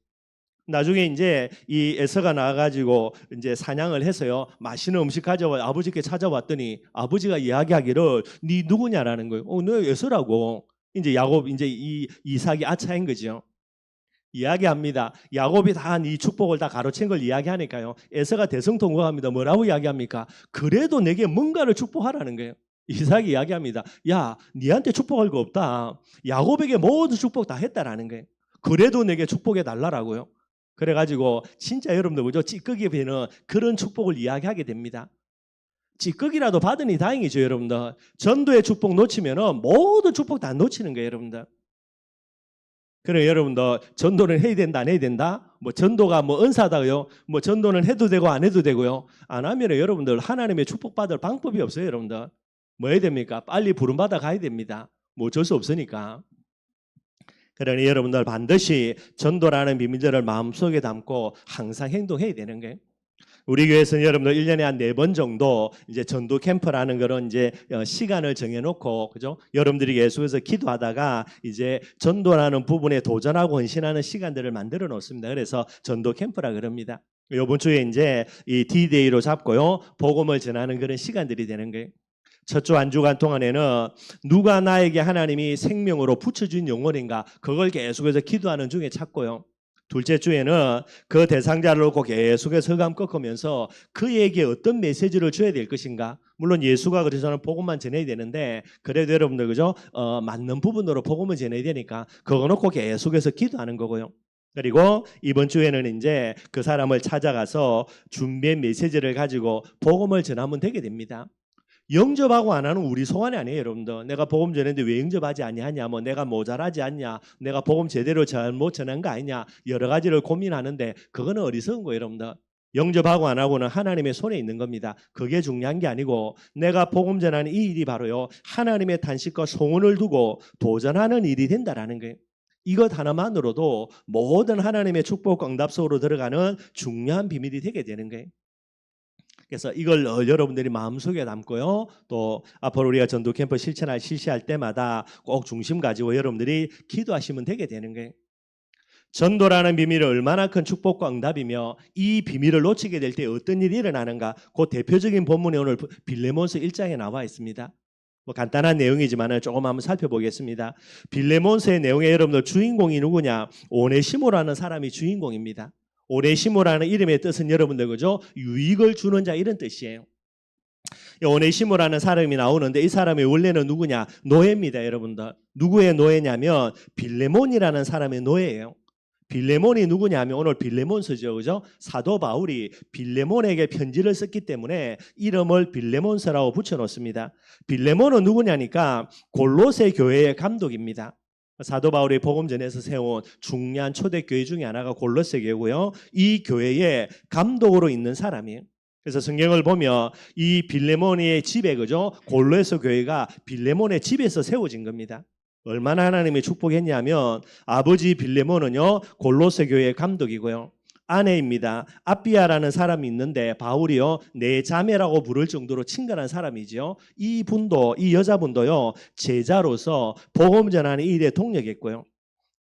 Speaker 1: 나중에 이제 이 에서가 나와가지고 이제 사냥을 해서요. 맛있는 음식 가져와 아버지께 찾아왔더니 아버지가 이야기하기를 네 누구냐라는 거예요. 너 에서라고. 이제 야곱 이제 이 이삭이 아차인 거죠. 이야기합니다. 야곱이 다 이 축복을 다 가로챈 걸 이야기하니까요. 에서가 대성통곡합니다. 뭐라고 이야기합니까? 그래도 내게 뭔가를 축복하라는 거예요. 이삭이 이야기합니다. 야, 니한테 축복할 거 없다. 야곱에게 모든 축복 다 했다라는 거예요. 그래도 내게 축복해 달라라고요. 그래가지고 진짜 여러분들 뭐죠? 찌꺼기에 비는 그런 축복을 이야기하게 됩니다. 찌꺼기라도 받으니 다행이죠, 여러분들. 전도의 축복 놓치면은 모든 축복 다 놓치는 거예요, 여러분들. 그래 여러분들 전도는 해야 된다 안 해야 된다? 뭐 전도가 뭐 은사다요? 뭐 전도는 해도 되고 안 해도 되고요. 안 하면 여러분들 하나님의 축복받을 방법이 없어요, 여러분들. 뭐 해야 됩니까? 빨리 부름받아 가야 됩니다. 뭐 어쩔 수 없으니까. 그러니 여러분들 반드시 전도라는 비밀들을 마음속에 담고 항상 행동해야 되는 거예요. 우리 교회에서는 여러분들 1년에 한 4번 정도 이제 전도 캠프라는 그런 이제 시간을 정해놓고 그죠? 여러분들이 계속해서 기도하다가 이제 전도라는 부분에 도전하고 헌신하는 시간들을 만들어 놓습니다. 그래서 전도 캠프라 그럽니다. 이번 주에 이제 이 D-Day로 잡고요. 복음을 전하는 그런 시간들이 되는 거예요. 첫 주 한 주간 동안에는 누가 나에게 하나님이 생명으로 붙여준 영혼인가 그걸 계속해서 기도하는 중에 찾고요. 둘째 주에는 그 대상자를 놓고 계속해서 흑암 꺾으면서 그에게 어떤 메시지를 줘야 될 것인가. 물론 예수가 그래서는 복음만 전해야 되는데 그래도 여러분들 그죠? 맞는 부분으로 복음을 전해야 되니까 그거 놓고 계속해서 기도하는 거고요. 그리고 이번 주에는 이제 그 사람을 찾아가서 준비한 메시지를 가지고 복음을 전하면 되게 됩니다. 영접하고 안 하는 우리 소원이 아니에요, 여러분들. 내가 복음 전했는데 왜 영접하지 아니하냐, 뭐 내가 모자라지 않냐, 내가 복음 제대로 잘못 전한 거 아니냐, 여러 가지를 고민하는데 그거는 어리석은 거예요, 여러분들. 영접하고 안 하고는 하나님의 손에 있는 겁니다. 그게 중요한 게 아니고 내가 복음 전하는 이 일이 바로요 하나님의 탄식과 소원을 두고 도전하는 일이 된다라는 거예요. 이것 하나만으로도 모든 하나님의 축복 응답 속으로 들어가는 중요한 비밀이 되게 되는 거예요. 그래서 이걸 여러분들이 마음속에 담고요. 또 앞으로 우리가 전도 캠프 실시할 때마다 꼭 중심 가지고 여러분들이 기도하시면 되게 되는 거예요. 전도라는 비밀이 얼마나 큰 축복과 응답이며 이 비밀을 놓치게 될 때 어떤 일이 일어나는가 그 대표적인 본문이 오늘 빌레몬서 1장에 나와 있습니다. 뭐 간단한 내용이지만 조금 한번 살펴보겠습니다. 빌레몬서의 내용에 여러분들 주인공이 누구냐? 오네시모라는 사람이 주인공입니다. 오네시모라는 이름의 뜻은 여러분들 그죠? 유익을 주는 자 이런 뜻이에요. 오네시모라는 사람이 나오는데 이 사람이 원래는 누구냐? 노예입니다, 여러분들. 누구의 노예냐면 빌레몬이라는 사람의 노예예요. 빌레몬이 누구냐면 오늘 빌레몬서죠, 그죠? 사도 바울이 빌레몬에게 편지를 썼기 때문에 이름을 빌레몬서라고 붙여놓습니다. 빌레몬은 누구냐니까 골로새 교회의 감독입니다. 사도 바울이 복음 전에서 세운 중요한 초대 교회 중에 하나가 골로새 교회고요. 이 교회의 감독으로 있는 사람이에요. 그래서 성경을 보면 이 빌레몬의 집에 그죠? 골로에서 교회가 빌레몬의 집에서 세워진 겁니다. 얼마나 하나님이 축복했냐면 아버지 빌레몬은요 골로새 교회의 감독이고요. 아내입니다. 아비아라는 사람이 있는데 바울이요 내 자매라고 부를 정도로 친근한 사람이지요. 이 분도 이 여자분도요 제자로서 복음 전하는 일에 동력했고요.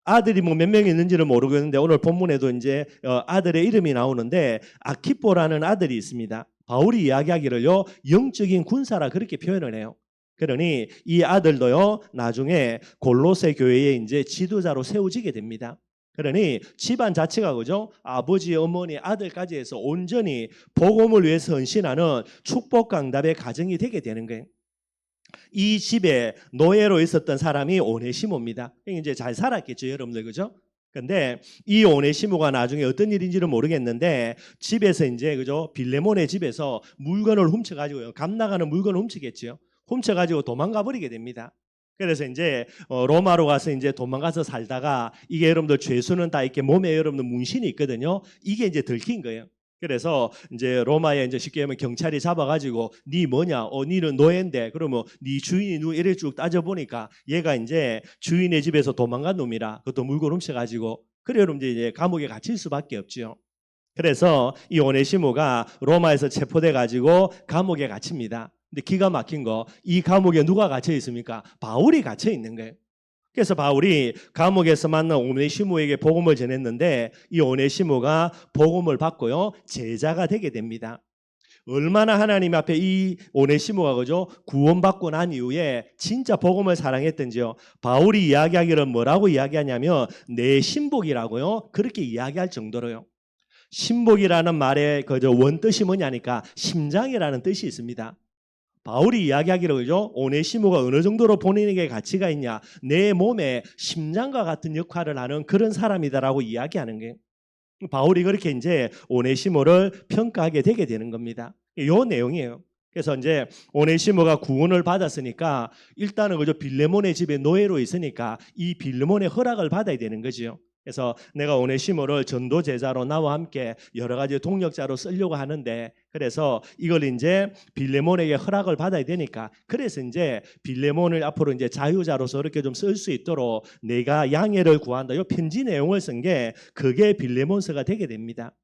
Speaker 1: 아들이 뭐 몇 명이 있는지는 모르겠는데 오늘 본문에도 이제 아들의 이름이 나오는데 아키포라는 아들이 있습니다. 바울이 이야기하기를요 영적인 군사라 그렇게 표현을 해요. 그러니 이 아들도요 나중에 골로새 교회의 이제 지도자로 세워지게 됩니다. 그러니 집안 자체가 그죠 아버지, 어머니, 아들까지 해서 온전히 복음을 위해서 헌신하는 축복 강답의 가정이 되게 되는 거예요. 이 집에 노예로 있었던 사람이 오네시모입니다. 이제 잘 살았겠죠, 여러분들 그죠? 근데 이 오네시모가 나중에 어떤 일인지는 모르겠는데 집에서 이제 그죠 빌레몬의 집에서 물건을 훔쳐가지고요 감 나가는 물건을 훔치겠죠. 훔쳐가지고 도망가 버리게 됩니다. 그래서 이제 로마로 가서 이제 도망가서 살다가 이게 여러분들 죄수는 다 이렇게 몸에 여러분들 문신이 있거든요. 이게 이제 들킨 거예요. 그래서 이제 로마에 이제 쉽게 하면 경찰이 잡아가지고 네 뭐냐? 니는 노예인데 그러면 네 주인이 누구 이래 쭉 따져 보니까 얘가 이제 주인의 집에서 도망간 놈이라 그것도 물건 훔쳐가지고 그래 여러분 이제 감옥에 갇힐 수밖에 없죠. 그래서 이 오네시모가 로마에서 체포돼 가지고 감옥에 갇힙니다. 근데 기가 막힌 거 이 감옥에 누가 갇혀 있습니까? 바울이 갇혀 있는 거예요. 그래서 바울이 감옥에서 만난 오네시모에게 복음을 전했는데 이 오네시모가 복음을 받고요 제자가 되게 됩니다. 얼마나 하나님 앞에 이 오네시모가 그죠 구원받고 난 이후에 진짜 복음을 사랑했던지요. 바울이 이야기하기를 뭐라고 이야기하냐면 내 신복이라고요 그렇게 이야기할 정도로요. 신복이라는 말의 그저 원뜻이 뭐냐니까 심장이라는 뜻이 있습니다. 바울이 이야기하기를 그죠? 오네시모가 어느 정도로 본인에게 가치가 있냐? 내 몸에 심장과 같은 역할을 하는 그런 사람이다라고 이야기하는 게 바울이 그렇게 이제 오네시모를 평가하게 되게 되는 겁니다. 요 내용이에요. 그래서 이제 오네시모가 구원을 받았으니까 일단은 그죠 빌레몬의 집에 노예로 있으니까 이 빌레몬의 허락을 받아야 되는 거죠. 그래서 내가 오네시모를 전도 제자로 나와 함께 여러 가지 동력자로 쓰려고 하는데 그래서 이걸 이제 빌레몬에게 허락을 받아야 되니까 그래서 이제 빌레몬을 앞으로 이제 자유자로서 이렇게 좀 쓸 수 있도록 내가 양해를 구한다. 이 편지 내용을 쓴 게 그게 빌레몬서가 되게 됩니다.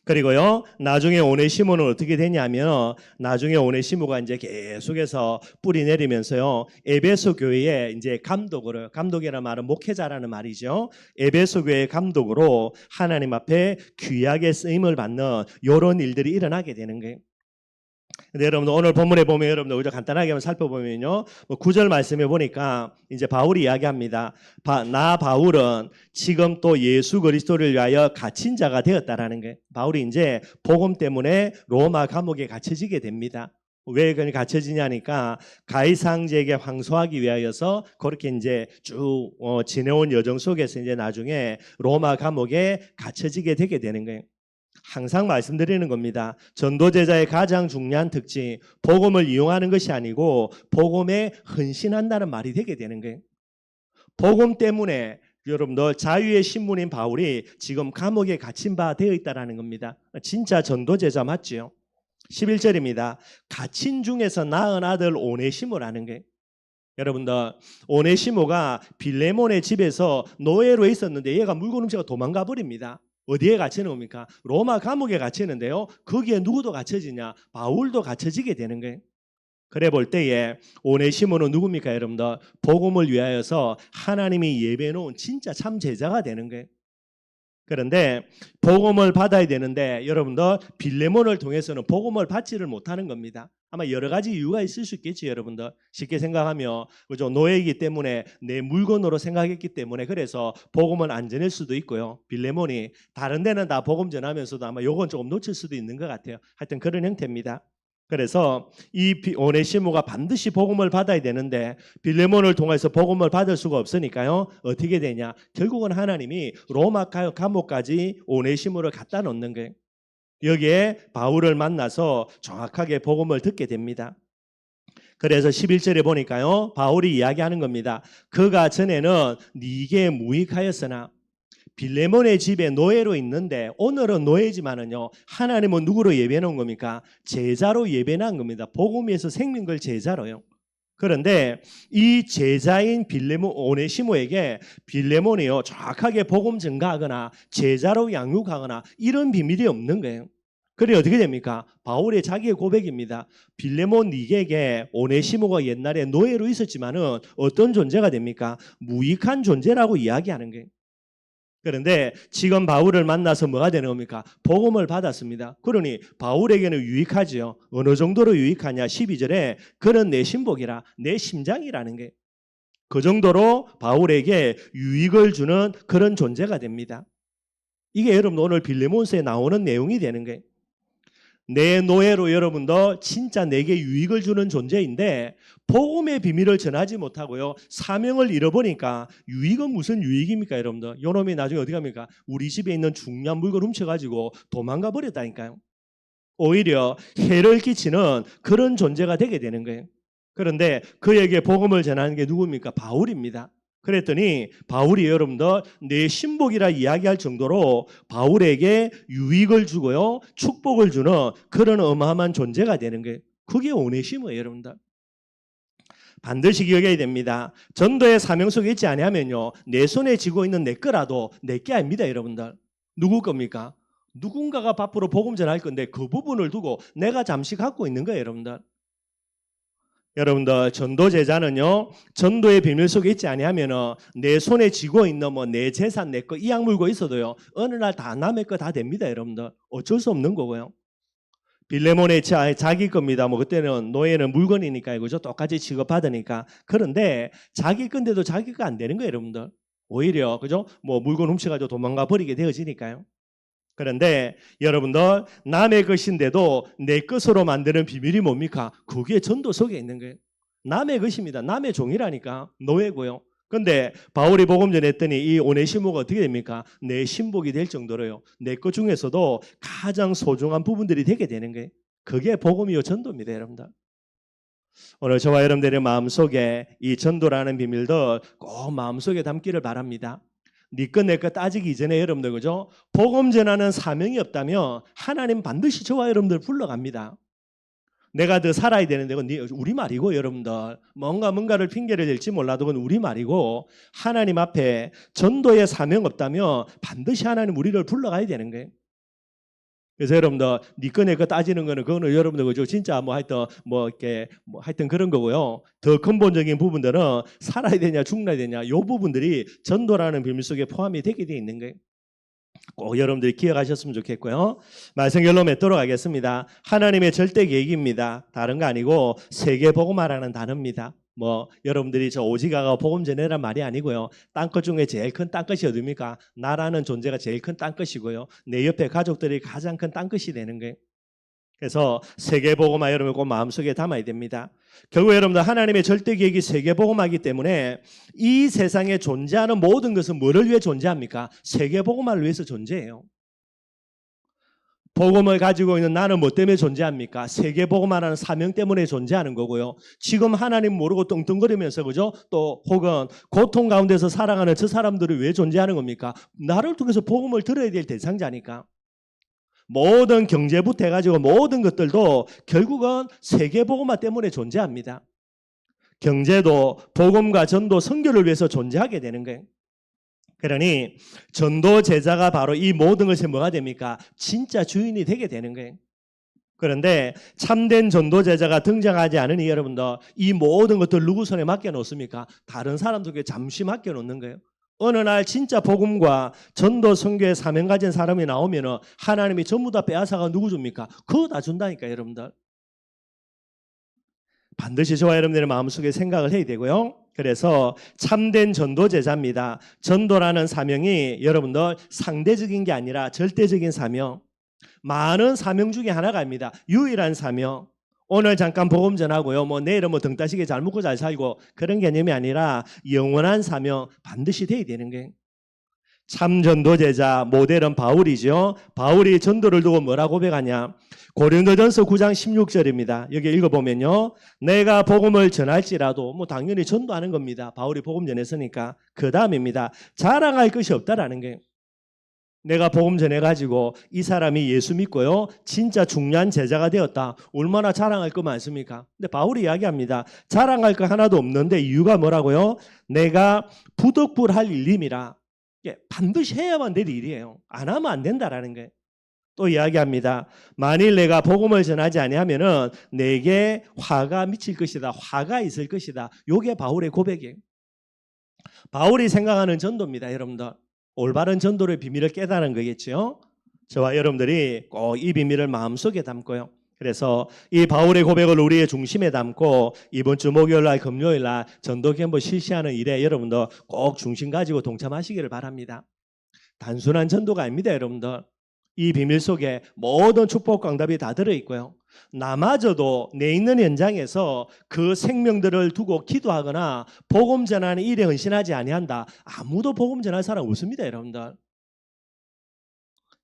Speaker 1: 그리고요 나중에 오네시모는 어떻게 되냐면 나중에 오네시모가 이제 계속해서 뿌리 내리면서요 에베소 교회의 이제 감독으로 감독이라는 말은 목회자라는 말이죠. 에베소 교회의 감독으로 하나님 앞에 귀하게 쓰임을 받는 이런 일들이 일어나게 되는 거예요. 근데 여러분들 오늘 본문에 보면 여러분들 우리가 간단하게 한번 살펴보면요. 9절 말씀해 보니까 이제 바울이 이야기합니다. 나 바울은 지금 또 예수 그리스도를 위하여 갇힌 자가 되었다라는 거예요. 바울이 이제 복음 때문에 로마 감옥에 갇혀지게 됩니다. 왜 그렇게 갇혀지냐니까 가이상제에게 황소하기 위하여서 그렇게 이제 쭉 지내온 여정 속에서 이제 나중에 로마 감옥에 갇혀지게 되게 되는 거예요. 항상 말씀드리는 겁니다. 전도제자의 가장 중요한 특징, 복음을 이용하는 것이 아니고 복음에 헌신한다는 말이 되게 되는 거예요. 복음 때문에 여러분들 자유의 신문인 바울이 지금 감옥에 갇힌 바 되어 있다는 겁니다. 진짜 전도제자 맞지요? 11절입니다. 갇힌 중에서 낳은 아들 오네시모라는 거예요. 여러분들 오네시모가 빌레몬의 집에서 노예로 있었는데 얘가 물건 훔쳐가 도망가 버립니다. 어디에 갇히는 겁니까? 로마 감옥에 갇히는데요. 거기에 누구도 갇혀지냐? 바울도 갇혀지게 되는 거예요. 그래 볼 때에 오네시모는 누굽니까 여러분들? 복음을 위하여서 하나님이 예배해 놓은 진짜 참 제자가 되는 거예요. 그런데 복음을 받아야 되는데 여러분들 빌레몬을 통해서는 복음을 받지를 못하는 겁니다. 아마 여러 가지 이유가 있을 수 있겠지 여러분들. 쉽게 생각하면 그죠 노예이기 때문에 내 물건으로 생각했기 때문에 그래서 복음은 안 전할 수도 있고요. 빌레몬이 다른 데는 다 복음 전하면서도 아마 요건 조금 놓칠 수도 있는 것 같아요. 하여튼 그런 형태입니다. 그래서 이 오네시모가 반드시 복음을 받아야 되는데 빌레몬을 통해서 복음을 받을 수가 없으니까요. 어떻게 되냐? 결국은 하나님이 로마 감옥까지 오네시모를 갖다 놓는 거예요. 여기에 바울을 만나서 정확하게 복음을 듣게 됩니다. 그래서 11절에 보니까요. 바울이 이야기하는 겁니다. 그가 전에는 네게 무익하였으나 빌레몬의 집에 노예로 있는데 오늘은 노예지만은요. 하나님은 누구로 예배놓은 겁니까? 제자로 예배한 겁니다. 복음에서 생긴 걸 제자로요. 그런데 이 제자인 빌레몬 오네시모에게 빌레몬이요 정확하게 복음 전가하거나 제자로 양육하거나 이런 비밀이 없는 거예요. 그래 어떻게 됩니까? 바울의 자기의 고백입니다. 빌레몬 니게게 오네시모가 옛날에 노예로 있었지만은 어떤 존재가 됩니까? 무익한 존재라고 이야기하는 거예요. 그런데 지금 바울을 만나서 뭐가 되는 겁니까? 복음을 받았습니다. 그러니 바울에게는 유익하지요. 어느 정도로 유익하냐? 12절에 그는 내 신복이라 내 심장이라는 게 그 정도로 바울에게 유익을 주는 그런 존재가 됩니다. 이게 여러분 오늘 빌레몬서에 나오는 내용이 되는 거예요. 내 노예로 여러분도 진짜 내게 유익을 주는 존재인데 복음의 비밀을 전하지 못하고요. 사명을 잃어버리니까 유익은 무슨 유익입니까 여러분들? 요놈이 나중에 어디 갑니까? 우리 집에 있는 중요한 물건 훔쳐가지고 도망가 버렸다니까요. 오히려 해를 끼치는 그런 존재가 되게 되는 거예요. 그런데 그에게 복음을 전하는 게 누굽니까? 바울입니다. 그랬더니 바울이 여러분들 내 신복이라 이야기할 정도로 바울에게 유익을 주고요. 축복을 주는 그런 어마어마한 존재가 되는 거예요. 그게 오네시모예요 여러분들. 반드시 기억해야 됩니다. 전도의 사명 속에 있지 아니하면요. 내 손에 쥐고 있는 내 거라도 내 게 아닙니다 여러분들. 누구 겁니까? 누군가가 앞으로 복음 전할 건데 그 부분을 두고 내가 잠시 갖고 있는 거예요 여러분들. 여러분들 전도 제자는요 전도의 비밀 속에 있지 아니하면은 내 손에 쥐고 있는 뭐 내 재산 내 거 이악 물고 있어도요 어느 날 다 남의 거 다 됩니다 여러분들. 어쩔 수 없는 거고요. 빌레몬의 자기 겁니다. 뭐 그때는 노예는 물건이니까요, 그죠? 똑같이 취급받으니까. 그런데 자기 건데도 자기가 안 되는 거예요 여러분들. 오히려 그죠? 뭐 물건 훔쳐가지고 도망가 버리게 되어지니까요. 그런데 여러분들 남의 것인데도 내 것으로 만드는 비밀이 뭡니까? 그게 전도 속에 있는 거예요. 남의 것입니다. 남의 종이라니까 노예고요. 그런데 바울이 복음 전했더니 이 오네시모가 어떻게 됩니까? 내 신복이 될 정도로요. 내 것 중에서도 가장 소중한 부분들이 되게 되는 거예요. 그게 복음이요 전도입니다 여러분들. 오늘 저와 여러분들의 마음속에 이 전도라는 비밀들 꼭 마음속에 담기를 바랍니다. 네 것 내 것 따지기 이전에 여러분들 그죠? 복음 전하는 사명이 없다면 하나님 반드시 저와 여러분들 불러갑니다. 내가 더 살아야 되는데 그건 우리 말이고 여러분들 뭔가를 핑계를 댈지 몰라도 그건 우리 말이고 하나님 앞에 전도의 사명 없다면 반드시 하나님 우리를 불러가야 되는 거예요. 그래서 여러분들 네 거 내 거 따지는 거는 그거는 여러분들 그죠 진짜 뭐 하여튼 뭐 이렇게 뭐 하여튼 그런 거고요. 더 근본적인 부분들은 살아야 되냐 죽어야 되냐 요 부분들이 전도라는 비밀 속에 포함이 되게 돼 있는 거예요. 꼭 여러분들이 기억하셨으면 좋겠고요. 말씀 결론 맺도록 하겠습니다. 하나님의 절대 계획입니다. 다른 거 아니고 세계 복음화라는 단어입니다. 뭐 여러분들이 저 오지가가 복음 전해란 말이 아니고요. 땅끝 중에 제일 큰 땅끝이 어디입니까? 나라는 존재가 제일 큰 땅끝이고요. 내 옆에 가족들이 가장 큰 땅끝이 되는 거예요. 그래서 세계복음화 여러분 꼭 마음속에 담아야 됩니다. 결국 여러분들 하나님의 절대 계획이 세계복음화이기 때문에 이 세상에 존재하는 모든 것은 뭐를 위해 존재합니까? 세계복음화를 위해서 존재해요. 복음을 가지고 있는 나는 뭐 때문에 존재합니까? 세계복음화라는 사명 때문에 존재하는 거고요. 지금 하나님 모르고 떵떵거리면서 그죠? 또 혹은 고통 가운데서 살아가는 저 사람들이 왜 존재하는 겁니까? 나를 통해서 복음을 들어야 될 대상자니까. 모든 경제부터 해가지고 모든 것들도 결국은 세계복음화 때문에 존재합니다. 경제도 복음과 전도 선교를 위해서 존재하게 되는 거예요. 그러니 전도 제자가 바로 이 모든 것이 뭐가 됩니까? 진짜 주인이 되게 되는 거예요. 그런데 참된 전도 제자가 등장하지 않으니 여러분들 이 모든 것들 누구 손에 맡겨놓습니까? 다른 사람들에게 잠시 맡겨놓는 거예요. 어느 날 진짜 복음과 전도 선교의 사명 가진 사람이 나오면 하나님이 전부 다 빼앗아가 누구 줍니까? 그거 다 준다니까 여러분들. 반드시 저와 여러분들의 마음속에 생각을 해야 되고요. 그래서 참된 전도 제자입니다. 전도라는 사명이 여러분들 상대적인 게 아니라 절대적인 사명. 많은 사명 중에 하나가입니다. 유일한 사명. 오늘 잠깐 복음 전하고요. 뭐 내일은 뭐 등 따시게 잘 먹고 잘 살고 그런 개념이 아니라 영원한 사명 반드시 돼야 되는 거예요. 참 전도 제자 모델은 바울이죠. 바울이 전도를 두고 뭐라고 고백하냐? 고린도전서 9장 16절입니다. 여기 읽어보면요. 내가 복음을 전할지라도 뭐 당연히 전도하는 겁니다. 바울이 복음 전했으니까. 그 다음입니다. 자랑할 것이 없다라는 거예요. 내가 복음 전해가지고 이 사람이 예수 믿고요, 진짜 중요한 제자가 되었다. 얼마나 자랑할 거 많습니까? 근데 바울이 이야기합니다. 자랑할 거 하나도 없는데 이유가 뭐라고요? 내가 부득불할 일임이라. 반드시 해야만 될 일이에요. 안 하면 안 된다라는 거예요. 또 이야기합니다. 만일 내가 복음을 전하지 아니하면은 내게 화가 미칠 것이다. 화가 있을 것이다. 이게 바울의 고백이에요. 바울이 생각하는 전도입니다, 여러분들. 올바른 전도의 비밀을 깨달은 거겠죠. 저와 여러분들이 꼭 이 비밀을 마음속에 담고요. 그래서 이 바울의 고백을 우리의 중심에 담고 이번 주 목요일날 금요일날 전도 캠프 실시하는 일에 여러분들 꼭 중심 가지고 동참하시기를 바랍니다. 단순한 전도가 아닙니다, 여러분들. 이 비밀 속에 모든 축복 강답이 다 들어있고요. 나마저도 내 있는 현장에서 그 생명들을 두고 기도하거나 복음 전하는 일에 헌신하지 아니한다. 아무도 복음 전할 사람 없습니다, 여러분들.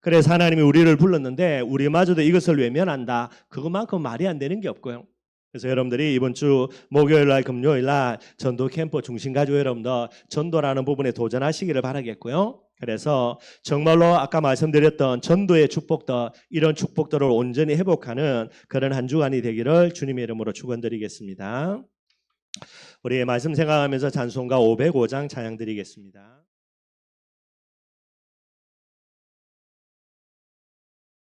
Speaker 1: 그래서 하나님이 우리를 불렀는데 우리마저도 이것을 외면한다. 그것만큼 말이 안 되는 게 없고요. 그래서 여러분들이 이번 주 목요일날 금요일날 전도 캠프 중심 가지고 여러분들 전도라는 부분에 도전하시기를 바라겠고요. 그래서 정말로 아까 말씀드렸던 전도의 축복들, 이런 축복들을 온전히 회복하는 그런 한 주간이 되기를 주님의 이름으로 축원드리겠습니다. 우리 말씀 생각하면서 찬송가 505장 찬양 드리겠습니다.